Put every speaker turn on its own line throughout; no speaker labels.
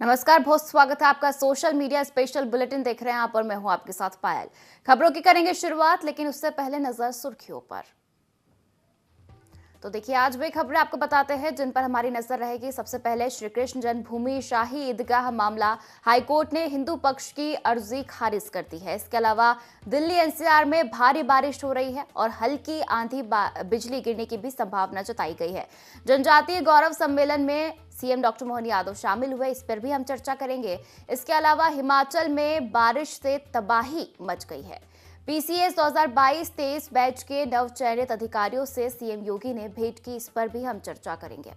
नमस्कार, बहुत स्वागत है आपका सोशल मीडिया स्पेशल बुलेटिन देख रहे हैं आप और मैं हूं आपके साथ पायल। खबरों की करेंगे शुरुआत, लेकिन उससे पहले नजर सुर्खियों पर। तो देखिए, आज वे खबरें आपको बताते हैं जिन पर हमारी नजर रहेगी। सबसे पहले श्री कृष्ण जन्मभूमि शाही ईदगाह मामला, हाईकोर्ट ने हिंदू पक्ष की अर्जी खारिज कर दी है। इसके अलावा दिल्ली एनसीआर में भारी बारिश हो रही है और हल्की आंधी बिजली गिरने की भी संभावना जताई गई है। जनजातीय गौरव सम्मेलन में सीएम डॉक्टर मोहन यादव शामिल हुए, इस पर भी हम चर्चा करेंगे। इसके अलावा हिमाचल में बारिश से तबाही मच गई है। पीसीएस 2022-23 बैच के नवचयनित अधिकारियों से सीएम योगी ने भेंट की, इस पर भी हम चर्चा करेंगे।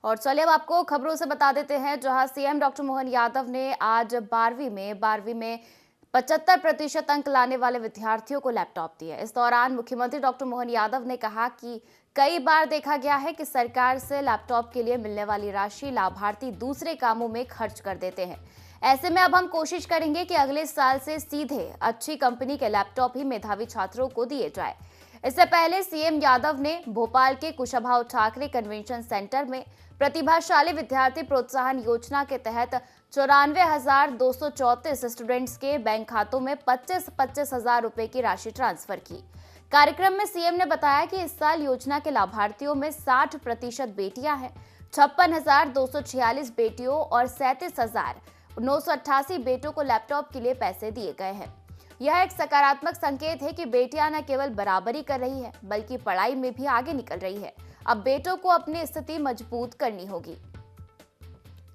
और चलिए अब आपको खबरों से बता देते हैं, जहां सीएम डॉक्टर मोहन यादव ने आज 12वीं में 75% अंक लाने वाले विद्यार्थियों को लैपटॉप दिए। इस दौरान मुख्यमंत्री डॉक्टर मोहन यादव ने कहा कि कई बार देखा गया है कि सरकार से लैपटॉप के लिए मिलने वाली राशि लाभार्थी दूसरे कामों में खर्च कर देते हैं। ऐसे में अब हम कोशिश करेंगे कि अगले साल से सीधे अच्छी कंपनी के लैपटॉप ही मेधावी छात्रों को दिए जाए। इससे पहले सीएम यादव ने भोपाल के कुशाभाऊ ठाकरे कन्वेंशन सेंटर में प्रतिभाशाली विद्यार्थी प्रोत्साहन योजना के तहत 94,234 स्टूडेंट्स के बैंक खातों में 25-25 हजार रुपए की राशि ट्रांसफर की। कार्यक्रम में सीएम ने बताया कि इस साल योजना के लाभार्थियों में 60% बेटियां हैं। 56,246 बेटियों और 37,988 बेटों को लैपटॉप के लिए पैसे दिए गए हैं। यह एक सकारात्मक संकेत है कि बेटियां न केवल बराबरी कर रही है, बल्कि पढ़ाई में भी आगे निकल रही है। अब बेटों को अपनी स्थिति मजबूत करनी होगी।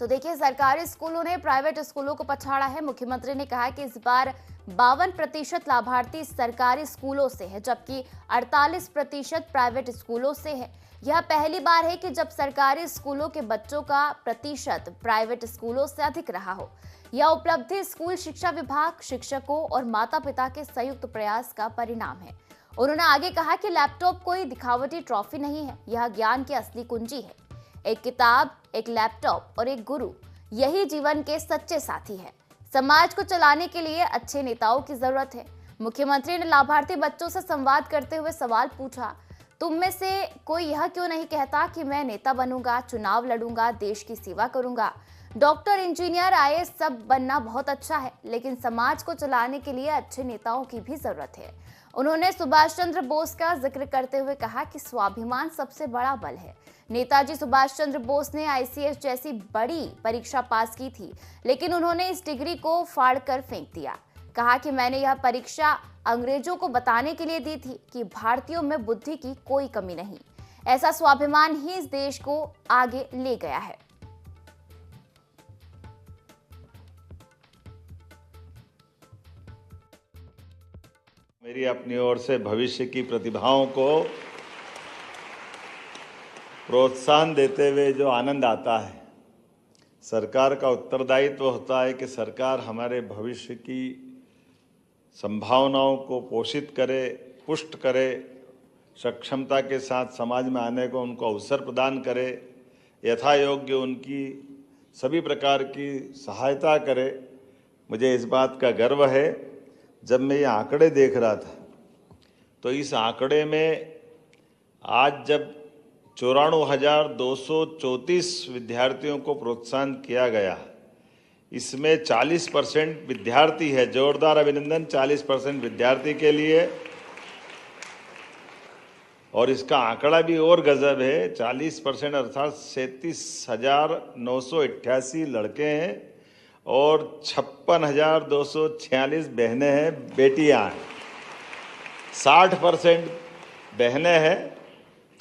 तो देखिए, सरकारी स्कूलों ने प्राइवेट स्कूलों को पछाड़ा है। मुख्यमंत्री ने कहा कि इस बार 52% लाभार्थी सरकारी स्कूलों से है, जबकि 48% प्राइवेट स्कूलों से है। यह पहली बार है कि जब सरकारी स्कूलों के बच्चों का प्रतिशत प्राइवेट स्कूलों से अधिक रहा हो। यह उपलब्धि स्कूल शिक्षा विभाग, शिक्षकों और माता पिता के संयुक्त प्रयास का परिणाम है। उन्होंने आगे कहा कि लैपटॉप कोई दिखावटी ट्रॉफी नहीं है, यह ज्ञान की असली कुंजी है। एक किताब, एक लैपटॉप और एक गुरु, यही जीवन के सच्चे साथी है। समाज को चलाने के लिए अच्छे नेताओं की जरूरत है। मुख्यमंत्री ने लाभार्थी बच्चों से संवाद करते हुए सवाल पूछा, तुम में से कोई यह क्यों नहीं कहता कि मैं नेता बनूंगा, चुनाव लड़ूंगा, देश की सेवा करूंगा। डॉक्टर, इंजीनियर, आईएएस सब बनना बहुत अच्छा है, लेकिन समाज को चलाने के लिए अच्छे नेताओं की भी जरूरत है। उन्होंने सुभाष चंद्र बोस का जिक्र करते हुए कहा कि स्वाभिमान सबसे बड़ा बल है। नेताजी सुभाष चंद्र बोस ने आईसीएस जैसी बड़ी परीक्षा पास की थी, लेकिन उन्होंने इस डिग्री को फाड़कर फेंक दिया। कहा कि मैंने यह परीक्षा अंग्रेजों को बताने के लिए दी थी कि भारतीयों में बुद्धि की कोई कमी नहीं। ऐसा स्वाभिमान ही इस देश को आगे ले गया है।
मेरी अपनी ओर से भविष्य की प्रतिभाओं को प्रोत्साहन देते हुए जो आनंद आता है, सरकार का उत्तरदायित्व होता है कि सरकार हमारे भविष्य की संभावनाओं को पोषित करे, पुष्ट करे, सक्षमता के साथ समाज में आने को उनको अवसर प्रदान करे, यथा योग्य उनकी सभी प्रकार की सहायता करे। मुझे इस बात का गर्व है, जब मैं ये आंकड़े देख रहा था तो इस आंकड़े में आज जब 94,234 विद्यार्थियों को प्रोत्साहन किया गया, इसमें 40% विद्यार्थी है। जोरदार अभिनंदन 40% विद्यार्थी के लिए। और इसका आंकड़ा भी और गजब है, 40% अर्थात 37,988 लड़के हैं और 56,246 बहनें हैं, बेटियां हैं। 60% बहनें हैं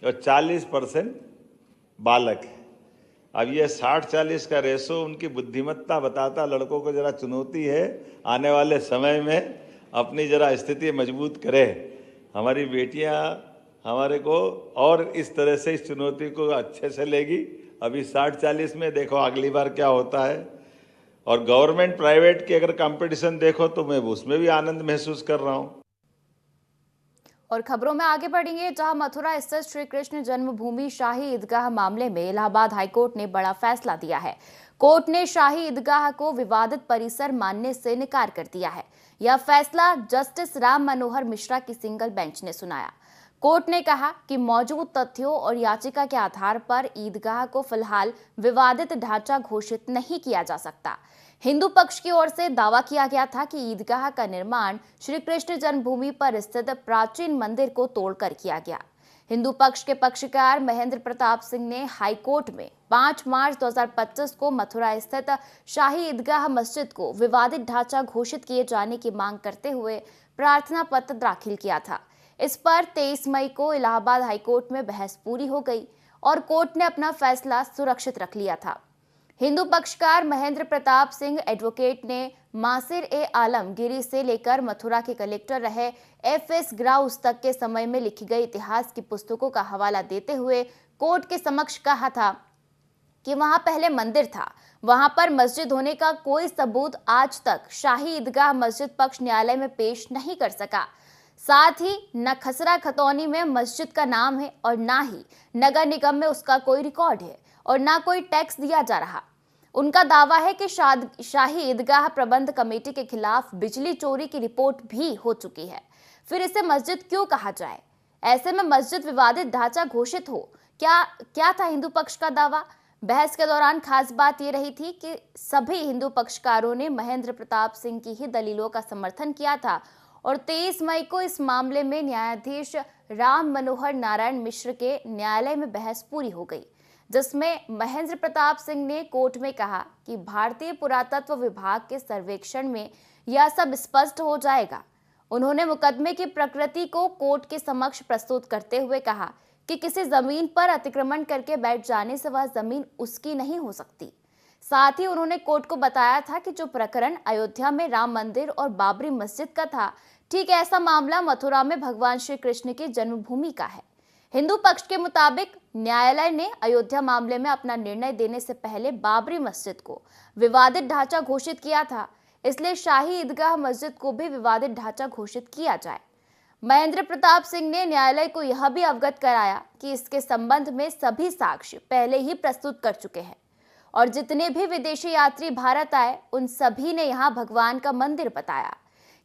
और 40% बालक हैं। अब ये 60-40 का रेशो उनकी बुद्धिमत्ता बताता। लड़कों को जरा चुनौती है, आने वाले समय में अपनी जरा स्थिति मजबूत करें। हमारी बेटियां हमारे को और इस तरह से इस चुनौती को अच्छे से लेगी। अभी 60-40 में, देखो अगली बार क्या होता है। और गवर्नमेंट प्राइवेट की अगर कंपटीशन देखो तो मैं उसमें भी आनंद महसूस कर रहा हूं।
और खबरों में आगे बढ़ेंगे, जहां मथुरा स्थित श्री कृष्ण जन्मभूमि शाही ईदगाह मामले में इलाहाबाद हाईकोर्ट ने बड़ा फैसला दिया है। कोर्ट ने शाही ईदगाह को विवादित परिसर मानने से इनकार कर दिया है। यह फैसला जस्टिस राम मनोहर मिश्रा की सिंगल बेंच ने सुनाया। कोर्ट ने कहा कि मौजूद तथ्यों और याचिका के आधार पर ईदगाह को फिलहाल विवादित ढांचा घोषित नहीं किया जा सकता। हिंदू पक्ष की ओर से दावा किया गया था कि ईदगाह का निर्माण श्री कृष्ण जन्मभूमि पर स्थित प्राचीन मंदिर को तोड़कर किया गया। हिंदू पक्ष के पक्षकार महेंद्र प्रताप सिंह ने हाईकोर्ट में 5 मार्च 2025 को मथुरा स्थित शाही ईदगाह मस्जिद को विवादित ढांचा घोषित किए जाने की मांग करते हुए प्रार्थना पत्र दाखिल किया था। इस पर 23 मई को इलाहाबाद हाईकोर्ट में बहस पूरी हो गई और कोर्ट ने अपना फैसला सुरक्षित रख लिया था। हिंदू पक्षकार महेंद्र प्रताप सिंह एडवोकेट ने मासिर ए आलम गिरी से लेकर मथुरा के कलेक्टर रहे FS ग्राउस तक के समय में लिखी गई इतिहास की पुस्तकों का हवाला देते हुए कोर्ट के समक्ष कहा था कि वहां पहले मंदिर था, वहां पर मस्जिद होने का कोई सबूत आज तक शाही ईदगाह मस्जिद पक्ष न्यायालय में पेश नहीं कर सका। साथ ही न खसरा खतौनी में मस्जिद का नाम है और ना ही नगर निगम में उसका कोई रिकॉर्ड है और ना कोई टैक्स दिया जा रहा। उनका दावा है कि शाही ईदगाह प्रबंध कमेटी के खिलाफ बिजली चोरी की रिपोर्ट भी हो चुकी है, फिर इसे मस्जिद क्यों कहा जाए? ऐसे में मस्जिद विवादित ढांचा घोषित हो, क्या था हिंदू पक्ष का दावा? बहस के दौरान खास बात यह रही थी कि सभी हिंदू पक्षकारों ने महेंद्र प्रताप सिंह की ही दलीलों का समर्थन किया था और 23 मई को इस मामले में न्यायाधीश राम मनोहर नारायण मिश्र के न्यायालय में बहस पूरी हो गई, जिसमें महेंद्र प्रताप सिंह ने कोर्ट में कहा कि भारतीय पुरातत्व विभाग के सर्वेक्षण में यह सब स्पष्ट हो जाएगा। उन्होंने मुकदमे की प्रकृति को कोर्ट के समक्ष प्रस्तुत करते हुए कहा कि किसी जमीन पर अतिक्रमण करके बैठ जाने से वह जमीन उसकी नहीं हो सकती। साथ ही उन्होंने कोर्ट को बताया था कि जो प्रकरण अयोध्या में राम मंदिर और बाबरी मस्जिद का था, ठीक ऐसा मामला मथुरा में भगवान श्री कृष्ण की जन्मभूमि का है। हिंदू पक्ष के मुताबिक न्यायालय ने अयोध्या मामले में अपना निर्णय देने से पहले बाबरी मस्जिद को विवादित ढांचा घोषित किया था, इसलिए शाही ईदगाह मस्जिद को भी विवादित ढांचा घोषित किया जाए। महेंद्र प्रताप सिंह ने न्यायालय को यह भी अवगत कराया कि इसके संबंध में सभी साक्ष्य पहले ही प्रस्तुत कर चुके हैं और जितने भी विदेशी यात्री भारत आए उन सभी ने यहाँ भगवान का मंदिर बताया,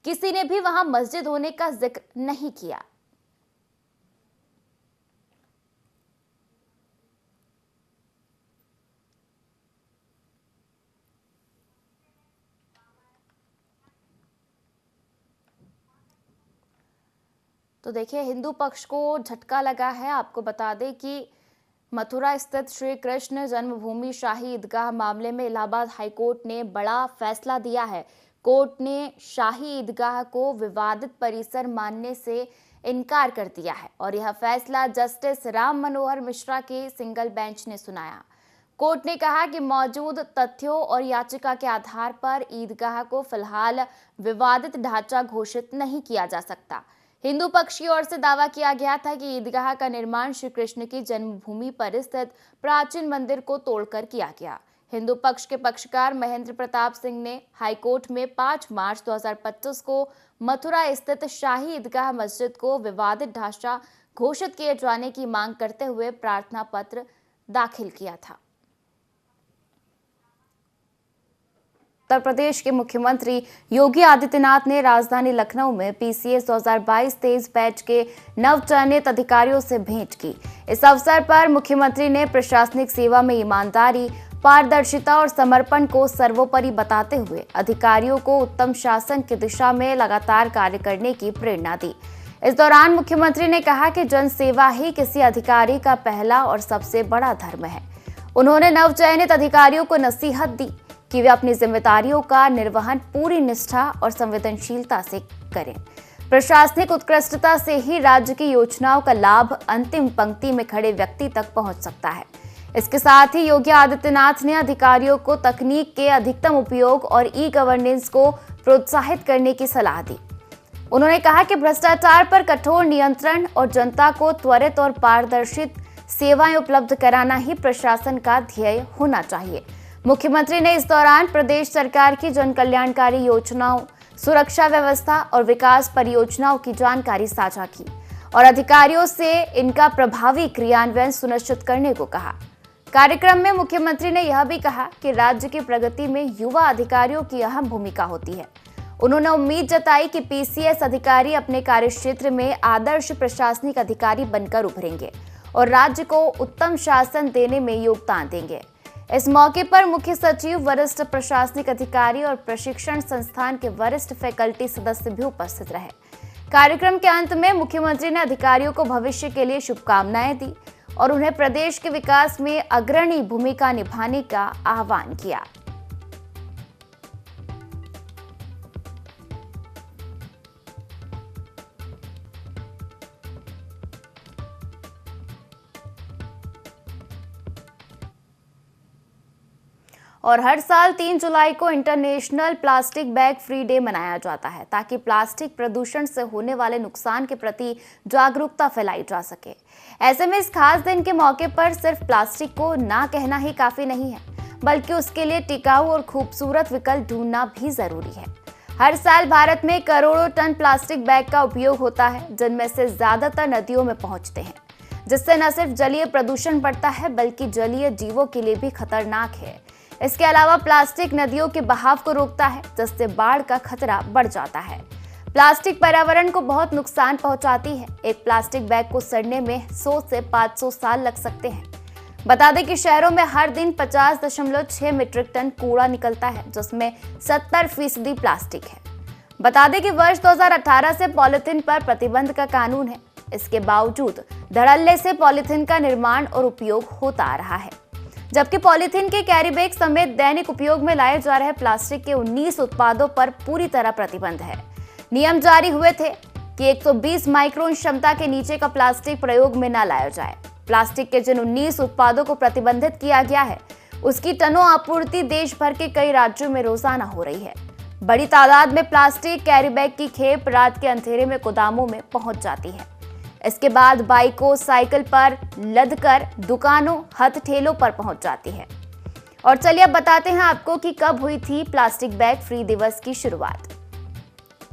किसी ने भी वहां मस्जिद होने का जिक्र नहीं किया। तो देखिए, हिंदू पक्ष को झटका लगा है। आपको बता दें कि मथुरा स्थित श्री कृष्ण जन्मभूमि शाही ईदगाह मामले में इलाहाबाद हाईकोर्ट ने बड़ा फैसला दिया है। कोर्ट ने शाही ईदगाह को विवादित परिसर मानने से इनकार कर दिया है और यह फैसला जस्टिस राम मनोहर मिश्रा के सिंगल बेंच ने सुनाया। कोर्ट ने कहा कि मौजूद तथ्यों और याचिका के आधार पर ईदगाह को फिलहाल विवादित ढांचा घोषित नहीं किया जा सकता। हिंदू पक्ष की ओर से दावा किया गया था कि ईदगाह का निर्माण श्री कृष्ण की जन्मभूमि पर स्थित प्राचीन मंदिर को तोड़कर किया गया। हिंदू पक्ष के पक्षकार महेंद्र प्रताप सिंह ने हाईकोर्ट में 5 मार्च 2025 को मथुरा स्थित शाही ईदगाह मस्जिद को विवादित ढांचा घोषित किए जाने की मांग करते हुए प्रार्थना पत्र दाखिल किया था। उत्तर प्रदेश के मुख्यमंत्री योगी आदित्यनाथ ने राजधानी लखनऊ में PCS 2022-23 बैच के नवचयनित अधिकारियों से भेंट की। इस अवसर पर मुख्यमंत्री ने प्रशासनिक सेवा में ईमानदारी, पारदर्शिता और समर्पण को सर्वोपरि बताते हुए अधिकारियों को उत्तम शासन की दिशा में लगातार कार्य करने की प्रेरणा दी। इस दौरान मुख्यमंत्री ने कहा कि जन सेवा ही किसी अधिकारी का पहला और सबसे बड़ा धर्म है। उन्होंने नवचयनित अधिकारियों को नसीहत दी कि वे अपनी जिम्मेदारियों का निर्वहन पूरी निष्ठा और संवेदनशीलता से करें। प्रशासनिक उत्कृष्टता से ही राज्य की योजनाओं का लाभ अंतिम पंक्ति में खड़े व्यक्ति तक पहुंच सकता है। इसके साथ ही योगी आदित्यनाथ ने अधिकारियों को तकनीक के अधिकतम उपयोग और ई-गवर्नेंस को प्रोत्साहित करने की सलाह दी। उन्होंने कहा कि भ्रष्टाचार पर कठोर नियंत्रण और जनता को त्वरित और पारदर्शी सेवाएं उपलब्ध कराना ही प्रशासन का ध्येय होना चाहिए। मुख्यमंत्री ने इस दौरान प्रदेश सरकार की जन कल्याणकारी योजनाओं, सुरक्षा व्यवस्था और विकास परियोजनाओं की जानकारी साझा की और अधिकारियों से इनका प्रभावी क्रियान्वयन सुनिश्चित करने को कहा। कार्यक्रम में मुख्यमंत्री ने यह भी कहा कि राज्य की प्रगति में युवा अधिकारियों की अहम भूमिका होती है। उन्होंने उम्मीद जताई कि पीसीएस अधिकारी अपने कार्यक्षेत्र में आदर्श प्रशासनिक अधिकारी बनकर उभरेंगे और राज्य को उत्तम शासन देने में योगदान देंगे। इस मौके पर मुख्य सचिव, वरिष्ठ प्रशासनिक अधिकारी और प्रशिक्षण संस्थान के वरिष्ठ फैकल्टी सदस्य भी उपस्थित रहे। कार्यक्रम के अंत में मुख्यमंत्री ने अधिकारियों को भविष्य के लिए शुभकामनाएं दी और उन्हें प्रदेश के विकास में अग्रणी भूमिका निभाने का आह्वान किया। और हर साल 3 जुलाई को international plastic bag free day मनाया जाता है ताकि प्लास्टिक प्रदूषण से होने वाले नुकसान के प्रति जागरूकता फैलाई जा सके। ऐसे में इस खास दिन के मौके पर सिर्फ प्लास्टिक को ना कहना ही काफी नहीं है, बल्कि उसके लिए टिकाऊ और खूबसूरत विकल्प ढूंढना भी जरूरी है। हर साल भारत में करोड़ों टन प्लास्टिक बैग का उपयोग होता है, जिनमें से ज्यादातर नदियों में पहुंचते हैं, जिससे न सिर्फ जलीय प्रदूषण बढ़ता है बल्कि जलीय जीवों के लिए भी खतरनाक है। इसके अलावा प्लास्टिक नदियों के बहाव को रोकता है, जिससे बाढ़ का खतरा बढ़ जाता है। प्लास्टिक पर्यावरण को बहुत नुकसान पहुंचाती है। एक प्लास्टिक बैग को सड़ने में 100 से 500 साल लग सकते हैं। बता दें कि शहरों में हर दिन 50.6 मीट्रिक टन कूड़ा निकलता है, जिसमें 70% प्लास्टिक है। बता दें कि वर्ष 2018 से पॉलीथीन पर प्रतिबंध का कानून है। इसके बावजूद धड़ल्ले से पॉलीथीन का निर्माण और उपयोग होता आ रहा है, जबकि पॉलीथीन के कैरी बैग समेत दैनिक उपयोग में लाए जा रहे प्लास्टिक के 19 उत्पादों पर पूरी तरह प्रतिबंध है। नियम जारी हुए थे कि 120 माइक्रोन क्षमता के नीचे का प्लास्टिक प्रयोग में न लाया जाए। प्लास्टिक के जिन 19 उत्पादों को प्रतिबंधित किया गया है, उसकी टनों आपूर्ति देश भर के कई राज्यों में रोजाना हो रही है। बड़ी तादाद में प्लास्टिक कैरी बैग की खेप रात के अंधेरे में गोदामों में पहुंच जाती है। इसके बाद बाइकों, साइकिल पर लदकर दुकानों, हथ ठेलों पर पहुंच जाती है। और चलिए अब बताते हैं आपको कि कब हुई थी प्लास्टिक बैग फ्री दिवस की शुरुआत।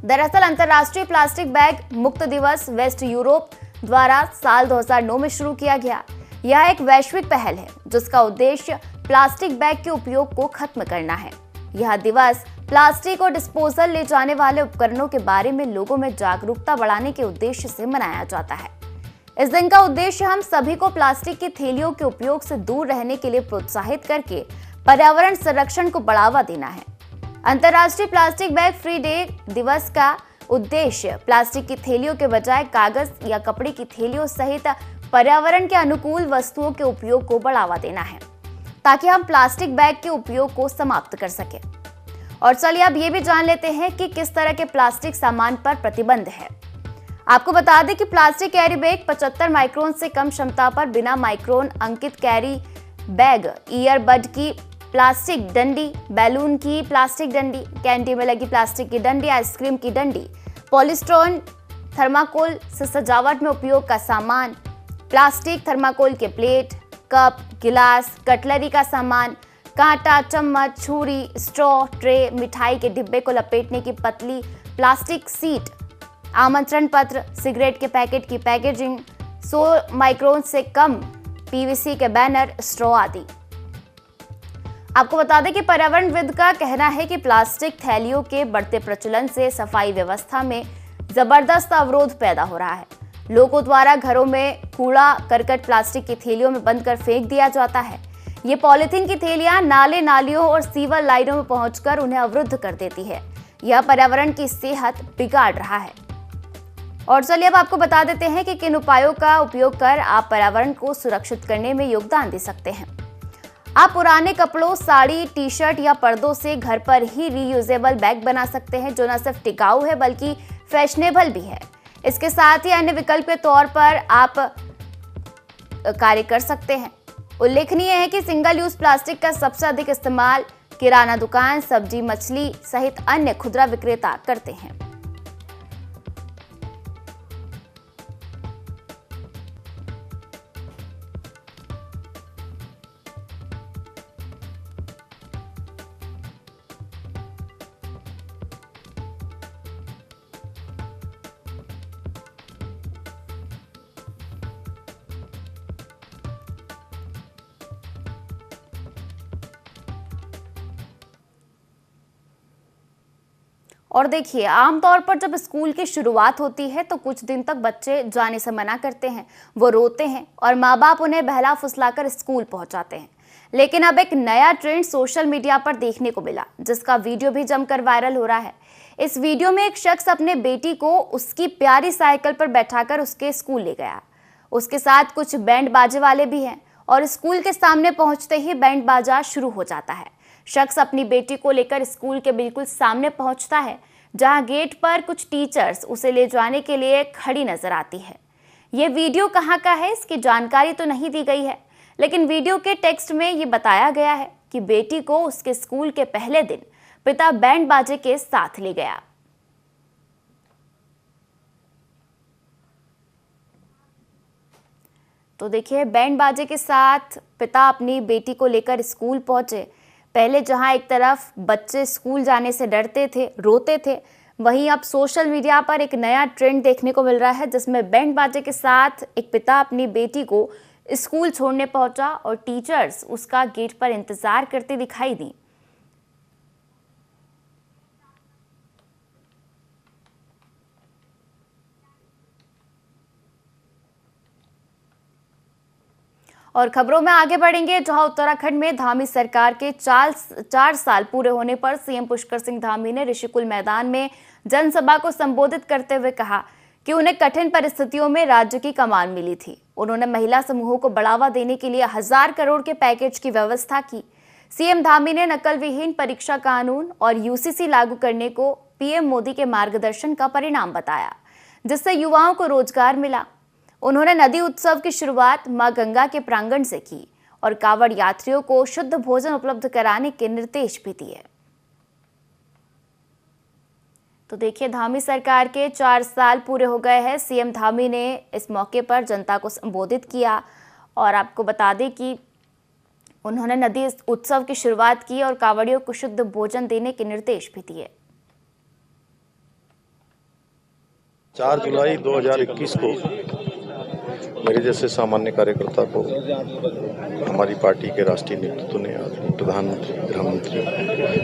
दरअसल अंतर्राष्ट्रीय प्लास्टिक बैग मुक्त दिवस वेस्ट यूरोप द्वारा साल 2009 में शुरू किया गया। यह एक वैश्विक पहल है जिसका उद्देश्य प्लास्टिक बैग के उपयोग को खत्म करना है। यह दिवस प्लास्टिक और डिस्पोजल ले जाने वाले उपकरणों के बारे में लोगों में जागरूकता बढ़ाने के उद्देश्य से मनाया जाता है। इस दिन का उद्देश्य हम सभी को प्लास्टिक की थैलियों के उपयोग से दूर रहने के लिए प्रोत्साहित करके पर्यावरण संरक्षण को बढ़ावा देना है। अंतर्राष्ट्रीय प्लास्टिक बैग फ्री डे दिवस का उद्देश्य प्लास्टिक की थैलियों के बजाय कागज या कपड़े की थैलियों सहित पर्यावरण के अनुकूल वस्तुओं के उपयोग को बढ़ावा देना है, ताकि हम प्लास्टिक बैग के उपयोग को समाप्त कर सकें। और चलिए अब ये भी जान लेते हैं कि किस तरह के प्लास्टिक सामान पर प्रतिबंध है। आपको बता दें कि प्लास्टिक कैरी बैग 75 माइक्रोन से कम क्षमता पर बिना माइक्रोन अंकित कैरी बैग, ईयरबड की प्लास्टिक डंडी, बैलून की प्लास्टिक डंडी, कैंडी में लगी प्लास्टिक की डंडी, आइसक्रीम की डंडी, पॉलीस्टोन थर्माकोल से सजावट में उपयोग का सामान, प्लास्टिक थर्माकोल के प्लेट, कप, गिलास, कटलरी का सामान, कांटा, चम्मच, छुरी, स्ट्रॉ, ट्रे, मिठाई के डिब्बे को लपेटने की पतली प्लास्टिक सीट, आमंत्रण पत्र, सिगरेट के पैकेट की पैकेजिंग, 100 माइक्रोन से कम पीवीसी के बैनर, स्ट्रॉ आदि। आपको बता दें कि पर्यावरणविद का कहना है कि प्लास्टिक थैलियों के बढ़ते प्रचलन से सफाई व्यवस्था में जबरदस्त अवरोध पैदा हो रहा है। लोगों द्वारा घरों में कूड़ा करकट प्लास्टिक की थैलियों में बंद कर फेंक दिया जाता है। ये पॉलीथीन की थैलियां नाले, नालियों और सीवर लाइनों में पहुंचकर उन्हें अवरुद्ध कर देती है। यह पर्यावरण की सेहत बिगाड़ रहा है। और चलिए अब आपको बता देते हैं कि किन उपायों का उपयोग कर आप पर्यावरण को सुरक्षित करने में योगदान दे सकते हैं। आप पुराने कपड़ों, साड़ी, टी शर्ट या पर्दों से घर पर ही रीयूजेबल बैग बना सकते हैं, जो न सिर्फ टिकाऊ है बल्कि फैशनेबल भी है। इसके साथ ही अन्य विकल्प के तौर पर आप कार्य कर सकते हैं। उल्लेखनीय है कि सिंगल यूज प्लास्टिक का सबसे अधिक इस्तेमाल किराना दुकान, सब्जी, मछली सहित अन्य खुदरा विक्रेता करते हैं। और देखिए, आमतौर पर जब स्कूल की शुरुआत होती है तो कुछ दिन तक बच्चे जाने से मना करते हैं, वो रोते हैं और माँ बाप उन्हें बहला फुसलाकर स्कूल पहुंचाते हैं। लेकिन अब एक नया ट्रेंड सोशल मीडिया पर देखने को मिला, जिसका वीडियो भी जमकर वायरल हो रहा है। इस वीडियो में एक शख्स अपने बेटी को उसकी प्यारी साइकिल पर बैठाकर उसके स्कूल ले गया। उसके साथ कुछ बैंड बाजे वाले भी हैं और स्कूल के सामने पहुंचते ही बैंड बाजा शुरू हो जाता है। शख्स अपनी बेटी को लेकर स्कूल के बिल्कुल सामने पहुंचता है, जहां गेट पर कुछ टीचर्स उसे ले जाने के लिए खड़ी नजर आती है। ये वीडियो कहां का है, इसकी जानकारी तो नहीं दी गई है, लेकिन वीडियो के टेक्स्ट में ये बताया गया है कि बेटी को उसके स्कूल के पहले दिन पिता बैंड बाजे के साथ ले गया। तो देखिए, बैंड बाजे के साथ पिता अपनी बेटी को लेकर स्कूल पहुंचे। पहले जहां एक तरफ बच्चे स्कूल जाने से डरते थे, रोते थे, वहीं अब सोशल मीडिया पर एक नया ट्रेंड देखने को मिल रहा है, जिसमें बैंड बाजे के साथ एक पिता अपनी बेटी को स्कूल छोड़ने पहुंचा और टीचर्स उसका गेट पर इंतजार करते दिखाई दी। और खबरों में आगे बढ़ेंगे, जहां उत्तराखंड में धामी सरकार के 4 साल पूरे होने पर सीएम पुष्कर सिंह धामी ने ऋषिकुल मैदान में जनसभा को संबोधित करते हुए कहा कि उन्हें कठिन परिस्थितियों में राज्य की कमान मिली थी। उन्होंने महिला समूहों को बढ़ावा देने के लिए 1000 करोड़ के पैकेज की व्यवस्था की। सीएम धामी ने नकल विहीन परीक्षा कानून और यूसीसी लागू करने को पीएम मोदी के मार्गदर्शन का परिणाम बताया, जिससे युवाओं को रोजगार मिला। उन्होंने नदी उत्सव की शुरुआत मां गंगा के प्रांगण से की और कांवड़ यात्रियों को शुद्ध भोजन उपलब्ध कराने के निर्देश भी दिए। तो देखिए, धामी सरकार के 4 साल पूरे हो गए हैं। सीएम धामी ने इस मौके पर जनता को संबोधित किया और आपको बता दें कि उन्होंने नदी उत्सव की शुरुआत की और कांवड़ियों को शुद्ध भोजन देने के निर्देश भी दिए।
4 जुलाई 2021 को मेरे जैसे सामान्य कार्यकर्ता को हमारी पार्टी के राष्ट्रीय नेतृत्व ने, प्रधानमंत्री, गृहमंत्री,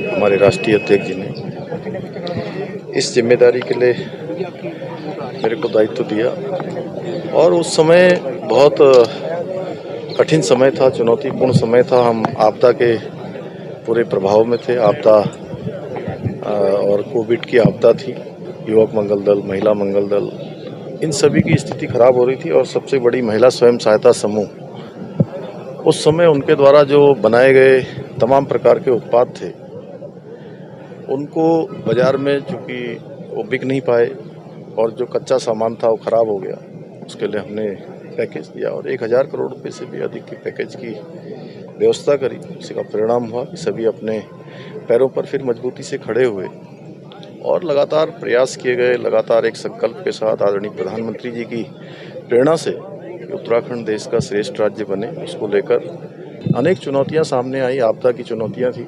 हमारे राष्ट्रीय अध्यक्ष जी ने इस जिम्मेदारी के लिए मेरे को दायित्व दिया और उस समय बहुत कठिन समय था, चुनौतीपूर्ण समय था। हम आपदा के पूरे प्रभाव में थे। आपदा और कोविड की आपदा थी। युवक मंगल दल, महिला मंगल दल, इन सभी की स्थिति खराब हो रही थी और सबसे बड़ी महिला स्वयं सहायता समूह, उस समय उनके द्वारा जो बनाए गए तमाम प्रकार के उत्पाद थे, उनको बाजार में चूँकि वो बिक नहीं पाए और जो कच्चा सामान था वो खराब हो गया। उसके लिए हमने पैकेज दिया और 1000 करोड़ रुपए से भी अधिक के पैकेज की व्यवस्था करी। इसका परिणाम हुआ कि सभी अपने पैरों पर फिर मजबूती से खड़े हुए और लगातार प्रयास किए गए। लगातार एक संकल्प के साथ आदरणीय प्रधानमंत्री जी की प्रेरणा से उत्तराखंड देश का श्रेष्ठ राज्य बने, उसको लेकर अनेक चुनौतियां सामने आई। आपदा की चुनौतियां थी।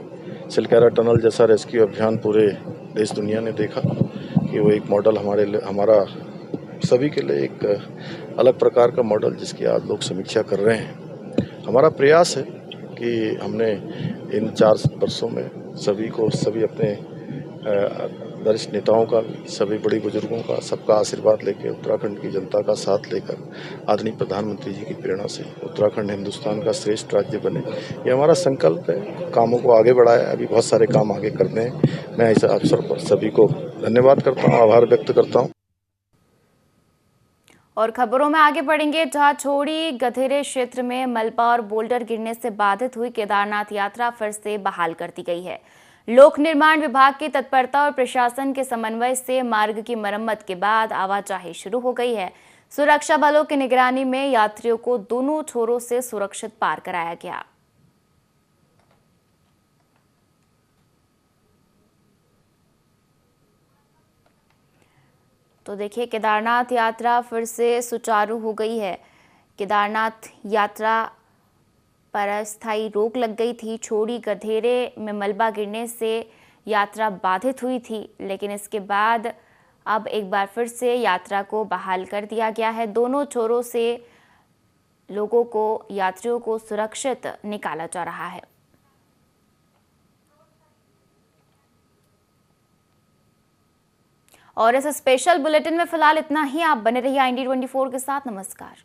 सिलकारा टनल जैसा रेस्क्यू अभियान पूरे देश दुनिया ने देखा कि वो एक मॉडल हमारा सभी के लिए एक अलग प्रकार का मॉडल, जिसकी आज लोग समीक्षा कर रहे हैं। हमारा प्रयास है कि हमने इन 4 वर्षों में सभी अपने वरिष्ठ नेताओं का, सभी बड़े बुजुर्गों का, सबका आशीर्वाद लेकर, उत्तराखंड की जनता का साथ लेकर, आदरणीय प्रधानमंत्री जी की प्रेरणा से उत्तराखंड हिंदुस्तान का श्रेष्ठ राज्य बने, ये हमारा संकल्प है। कामों को आगे बढ़ाया, अभी बहुत सारे काम आगे करने हैं। मैं इस अवसर पर सभी को धन्यवाद करता हूँ, आभार व्यक्त करता हूँ।
और खबरों में आगे बढ़ेंगे, जहां छोड़ी गधेरे क्षेत्र में मलबा और बोल्डर गिरने से बाधित हुई केदारनाथ यात्रा फिर से बहाल कर दी गई है। लोक निर्माण विभाग की तत्परता और प्रशासन के समन्वय से मार्ग की मरम्मत के बाद आवाजाही शुरू हो गई है। सुरक्षा बलों की निगरानी में यात्रियों को दोनों छोरों से सुरक्षित पार कराया गया। तो देखिए, केदारनाथ यात्रा फिर से सुचारू हो गई है। केदारनाथ यात्रा पर अस्थायी रोक लग गई थी। छोड़ी गधेरे में मलबा गिरने से यात्रा बाधित हुई थी, लेकिन इसके बाद अब एक बार फिर से यात्रा को बहाल कर दिया गया है। दोनों छोरों से लोगों को, यात्रियों को सुरक्षित निकाला जा रहा है। और इस स्पेशल बुलेटिन में फिलहाल इतना ही। आप बने रहिए IND24 के साथ। नमस्कार।